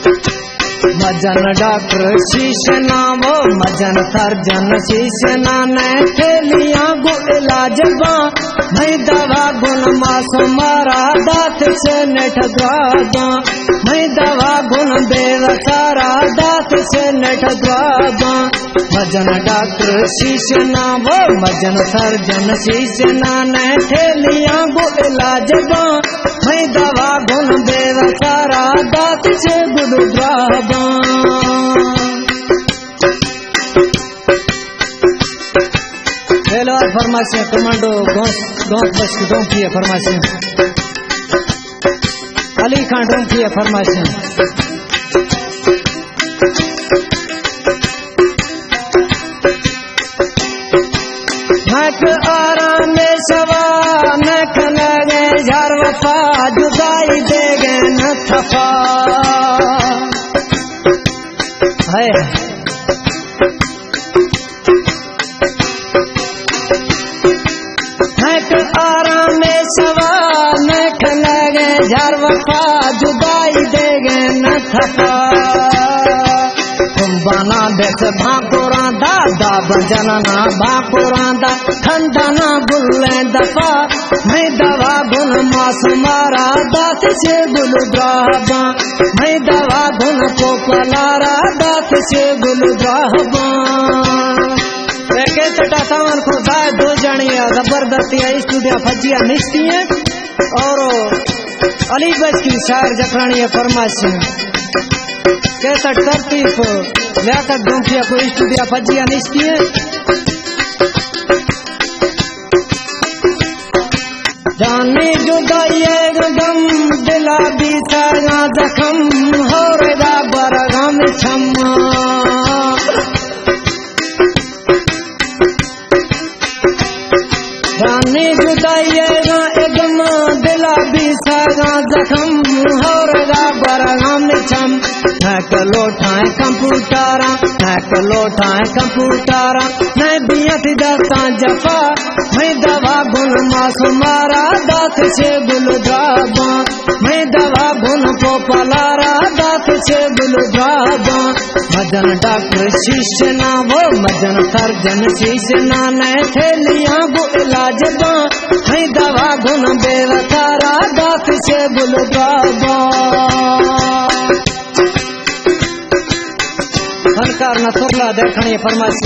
मजन डॉक्टर शीश नावो मजन सर्जन शीश नाने थेलियां गु इलाज बा मैं दवा गुण मासो मारा दात से नेठ द्वाबा मैं दवा गुण बेवसारा दात से नेठ द्वाबा मजन डॉक्टर शीश नावो मजन सर्जन शीश नाने थेलियां गु इलाज बा मैं दवा गुण बेवसारा दात से गुड़ Doaba Hello, farmácia, comando Dom Pia, farmácia. Ali Khan, Dom Pia, farmácia. Nak aram mein sawa, nak lage jar wafa, judai dege na thafa. Hai. आराम में सवा नख लगे जार वफा जुदाई देगे न थपा तुम बना बेच भाकुरा दादा बजनना भाकुरा ठंडना गुल्ले दफा मैं दवा गुन मास मारा दात से गुल द्राबा मैं दवा गुन को पलारा दात से गुल द्राबा सावन को दाए दो जनिया जबरदस्ती स्टूडियो फजिया निश्ती है और अलीगंज की शायर जखरानी फरमाइश कैसा तरतीब लियाकत डोंकिया को स्टूडियो फजिया निश्ती है जानी जुदाई गम दिला भी सागा जखम हो रेगा बरगम छम्मा जाने जुदाइएगा एकदम दिला भी सागा जखम हो रगा बरगम छम नक लोठाए कंप्यूटरा नक लोठाए कंप्यूटरा मैं बियत दस्ता जफा मैं दवा गुन मासु मारा दात से गुल द्राबा मैं दवा गुन को पलारा दात से गुल द्राबा मजन डॉक्टर शीश ना वो मजन सर्जन शीश ना ने थेलियां गु इलाज बा मैं दवा गुन बेवसारा दात से गुल द्राबा फनकार न सुरला देखनी फरमाइश